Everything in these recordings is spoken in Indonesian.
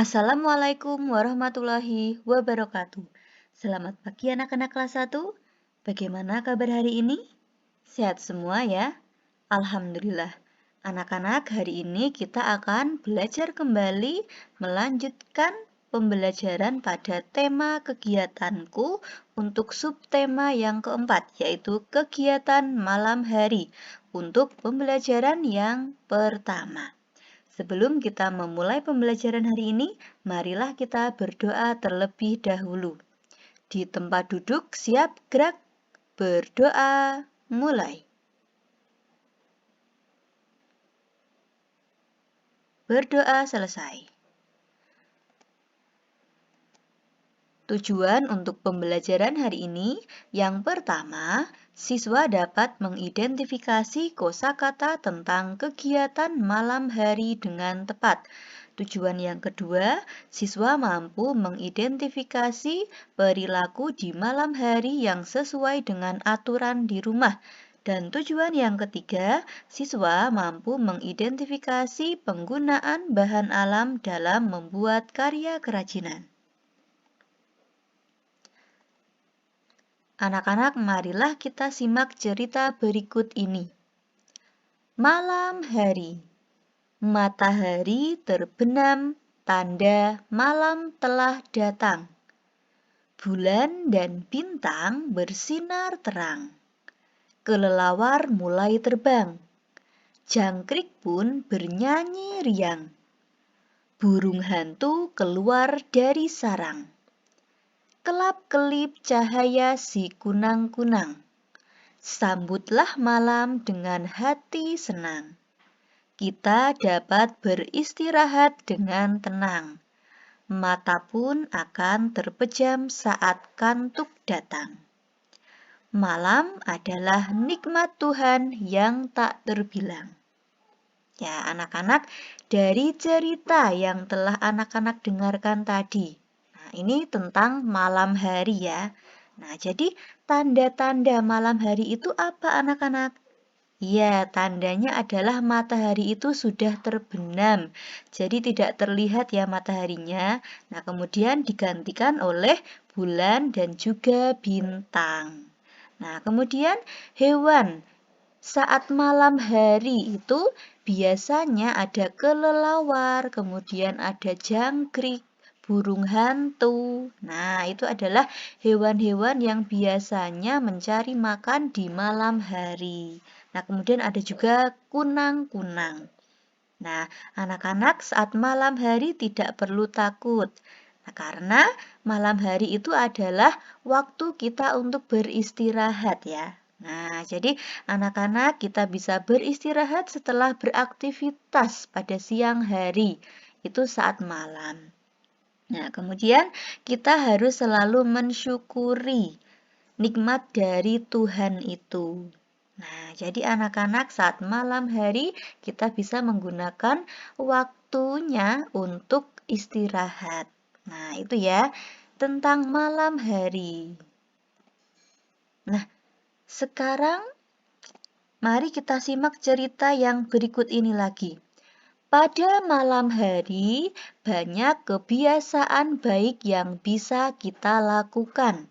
Assalamualaikum warahmatullahi wabarakatuh. Selamat pagi anak-anak kelas 1. Bagaimana kabar hari ini? Sehat semua ya? Alhamdulillah. Anak-anak, hari ini kita akan belajar kembali melanjutkan pembelajaran pada tema kegiatanku untuk subtema yang keempat, yaitu kegiatan malam hari untuk pembelajaran yang pertama. Sebelum kita memulai pembelajaran hari ini, marilah kita berdoa terlebih dahulu. Di tempat duduk, siap gerak, berdoa, mulai. Berdoa selesai. Tujuan untuk pembelajaran hari ini, yang pertama, siswa dapat mengidentifikasi kosakata tentang kegiatan malam hari dengan tepat. Tujuan yang kedua, siswa mampu mengidentifikasi perilaku di malam hari yang sesuai dengan aturan di rumah. Dan tujuan yang ketiga, siswa mampu mengidentifikasi penggunaan bahan alam dalam membuat karya kerajinan. Anak-anak, marilah kita simak cerita berikut ini. Malam hari. Matahari terbenam, tanda malam telah datang. Bulan dan bintang bersinar terang. Kelelawar mulai terbang. Jangkrik pun bernyanyi riang. Burung hantu keluar dari sarang. Kelap-kelip cahaya si kunang-kunang. Sambutlah malam dengan hati senang. Kita dapat beristirahat dengan tenang. Mata pun akan terpejam saat kantuk datang. Malam adalah nikmat Tuhan yang tak terbilang. Ya, anak-anak, dari cerita yang telah anak-anak dengarkan tadi, ini tentang malam hari ya. Nah, jadi tanda-tanda malam hari itu apa anak-anak? Ya, tandanya adalah matahari itu sudah terbenam. Jadi tidak terlihat ya mataharinya. Nah, kemudian digantikan oleh bulan dan juga bintang. Nah, kemudian hewan. Saat malam hari itu biasanya ada kelelawar, kemudian ada jangkrik, burung hantu. Nah, itu adalah hewan-hewan yang biasanya mencari makan di malam hari. Nah, kemudian ada juga kunang-kunang. Nah, anak-anak saat malam hari tidak perlu takut. Nah, karena malam hari itu adalah waktu kita untuk beristirahat ya. Nah, jadi anak-anak kita bisa beristirahat setelah beraktivitas pada siang hari. Itu saat malam. Nah, kemudian kita harus selalu mensyukuri nikmat dari Tuhan itu. Nah, jadi anak-anak saat malam hari kita bisa menggunakan waktunya untuk istirahat. Nah, itu ya tentang malam hari. Nah, sekarang mari kita simak cerita yang berikut ini lagi. Pada malam hari, banyak kebiasaan baik yang bisa kita lakukan.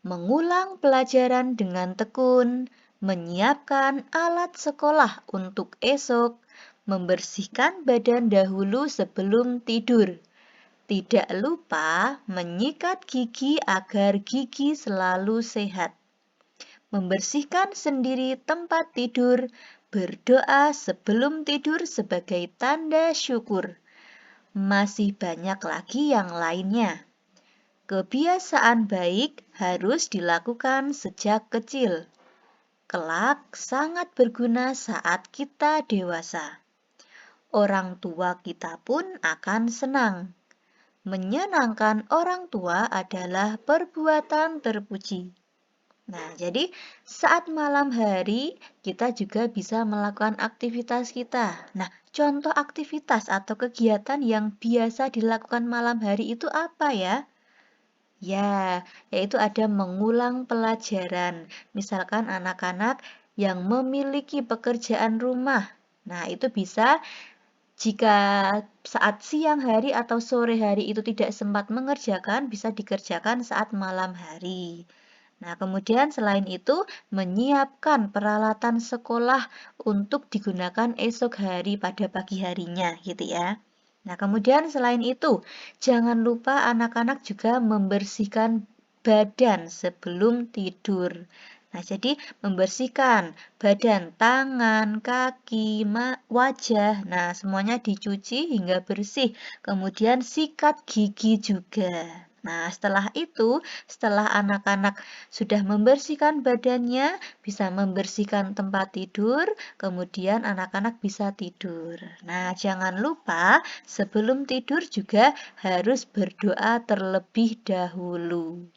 Mengulang pelajaran dengan tekun, menyiapkan alat sekolah untuk esok, membersihkan badan dahulu sebelum tidur. Tidak lupa menyikat gigi agar gigi selalu sehat. Membersihkan sendiri tempat tidur, berdoa sebelum tidur sebagai tanda syukur. Masih banyak lagi yang lainnya. Kebiasaan baik harus dilakukan sejak kecil. Kelak sangat berguna saat kita dewasa. Orang tua kita pun akan senang. Menyenangkan orang tua adalah perbuatan terpuji. Nah, jadi saat malam hari kita juga bisa melakukan aktivitas kita. Nah, contoh aktivitas atau kegiatan yang biasa dilakukan malam hari itu apa ya? Ya, yaitu ada mengulang pelajaran. Misalkan anak-anak yang memiliki pekerjaan rumah. Nah, itu bisa Jika saat siang hari atau sore hari itu tidak sempat mengerjakan, bisa dikerjakan saat malam hari. Nah, kemudian selain itu, menyiapkan peralatan sekolah untuk digunakan esok hari pada pagi harinya, gitu ya. Nah, kemudian selain itu, jangan lupa anak-anak juga membersihkan badan sebelum tidur. Nah, jadi membersihkan badan, tangan, kaki, wajah. Nah, semuanya dicuci hingga bersih. Kemudian sikat gigi juga. Nah, setelah itu, setelah anak-anak sudah membersihkan badannya, bisa membersihkan tempat tidur, kemudian anak-anak bisa tidur. Nah, jangan lupa sebelum tidur juga harus berdoa terlebih dahulu.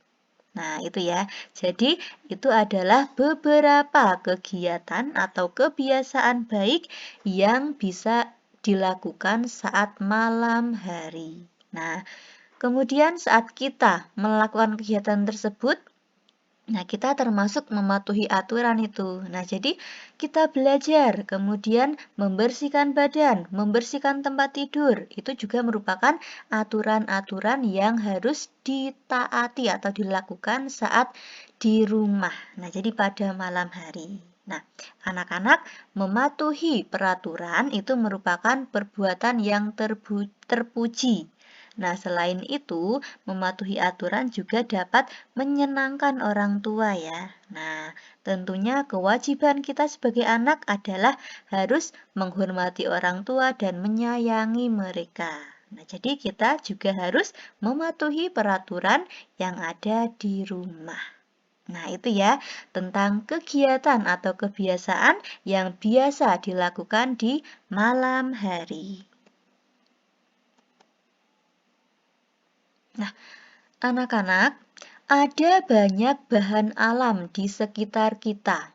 Nah, itu ya. Jadi, itu adalah beberapa kegiatan atau kebiasaan baik yang bisa dilakukan saat malam hari. Nah, kemudian saat kita melakukan kegiatan tersebut, nah, kita termasuk mematuhi aturan itu. Nah, jadi kita belajar, kemudian membersihkan badan, membersihkan tempat tidur. Itu juga merupakan aturan-aturan yang harus ditaati atau dilakukan saat di rumah. Nah, jadi pada malam hari. Nah, anak-anak mematuhi peraturan itu merupakan perbuatan yang terpuji. Nah, selain itu, mematuhi aturan juga dapat menyenangkan orang tua ya. Nah, tentunya kewajiban kita sebagai anak adalah harus menghormati orang tua dan menyayangi mereka. Nah, jadi kita juga harus mematuhi peraturan yang ada di rumah. Nah, itu ya tentang kegiatan atau kebiasaan yang biasa dilakukan di malam hari. Nah, anak-anak, ada banyak bahan alam di sekitar kita.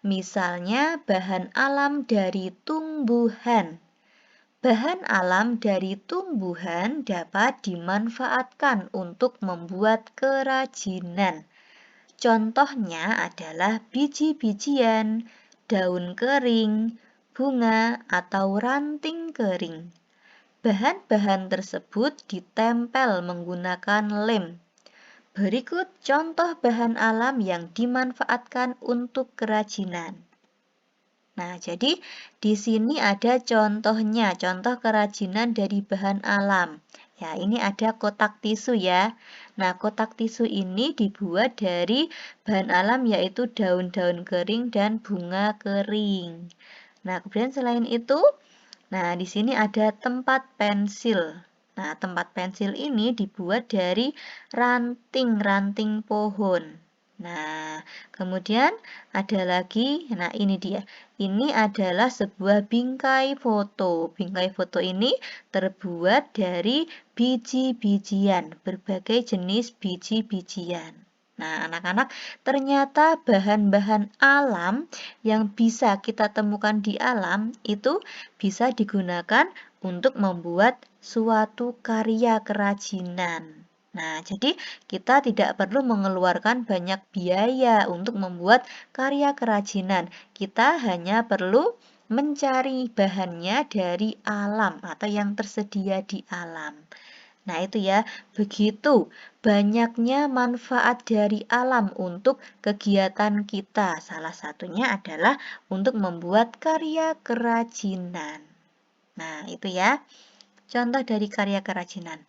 Misalnya bahan alam dari tumbuhan. Bahan alam dari tumbuhan dapat dimanfaatkan untuk membuat kerajinan. Contohnya adalah biji-bijian, daun kering, bunga, atau ranting kering. Bahan-bahan tersebut ditempel menggunakan lem. Berikut contoh bahan alam yang dimanfaatkan untuk kerajinan. Nah, jadi di sini ada contohnya, contoh kerajinan dari bahan alam. Ya, ini ada kotak tisu ya. Nah, kotak tisu ini dibuat dari bahan alam yaitu daun-daun kering dan bunga kering. Nah, kemudian selain itu, nah, di sini ada tempat pensil. Nah, tempat pensil ini dibuat dari ranting-ranting pohon. Nah, kemudian ada lagi, nah ini dia. Ini adalah sebuah bingkai foto. Bingkai foto ini terbuat dari biji-bijian, berbagai jenis biji-bijian. Nah, anak-anak, ternyata bahan-bahan alam yang bisa kita temukan di alam itu bisa digunakan untuk membuat suatu karya kerajinan. Nah, jadi kita tidak perlu mengeluarkan banyak biaya untuk membuat karya kerajinan. Kita hanya perlu mencari bahannya dari alam atau yang tersedia di alam. Nah, itu ya, begitu banyaknya manfaat dari alam untuk kegiatan kita. Salah satunya adalah untuk membuat karya kerajinan. Nah, itu ya, contoh dari karya kerajinan.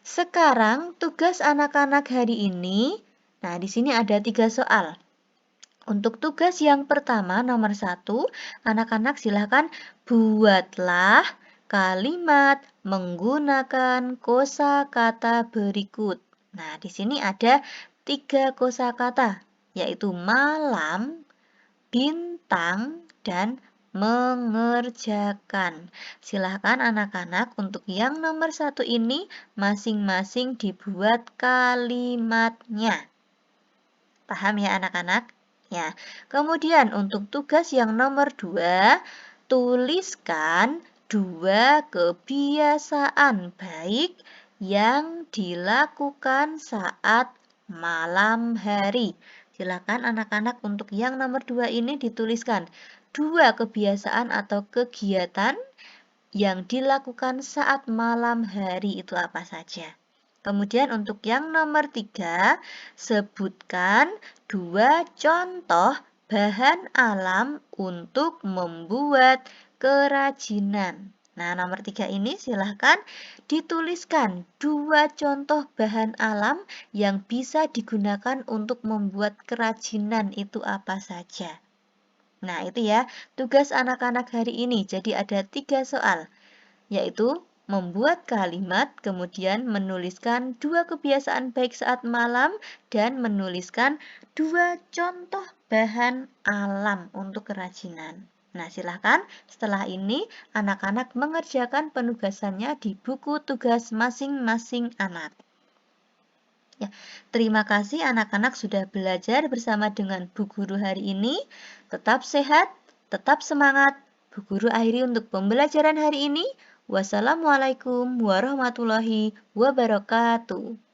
Sekarang tugas anak-anak hari ini, nah di sini ada 3 soal. Untuk tugas yang pertama, nomor 1, anak-anak silakan buatlah kalimat menggunakan kosakata berikut. Nah, di sini ada 3 kosakata, yaitu malam, bintang, dan mengerjakan. Silahkan anak-anak untuk yang nomor 1 ini masing-masing dibuat kalimatnya. Paham ya anak-anak? Ya. Kemudian untuk tugas yang nomor 2, tuliskan 2 kebiasaan baik yang dilakukan saat malam hari. Silakan anak-anak untuk yang nomor 2 ini dituliskan 2 kebiasaan atau kegiatan yang dilakukan saat malam hari itu apa saja. Kemudian untuk yang nomor 3, sebutkan 2 contoh bahan alam untuk membuat kerajinan. Nah, nomor 3 ini silahkan dituliskan 2 contoh bahan alam yang bisa digunakan untuk membuat kerajinan itu apa saja. Nah, itu ya tugas anak-anak hari ini. Jadi ada 3 soal, yaitu membuat kalimat, kemudian menuliskan 2 kebiasaan baik saat malam, dan menuliskan 2 contoh bahan alam untuk kerajinan. Nah, silahkan setelah ini anak-anak mengerjakan penugasannya di buku tugas masing-masing anak. Ya, terima kasih anak-anak sudah belajar bersama dengan Bu Guru hari ini. Tetap sehat, tetap semangat. Bu Guru akhiri untuk pembelajaran hari ini. Wassalamualaikum warahmatullahi wabarakatuh.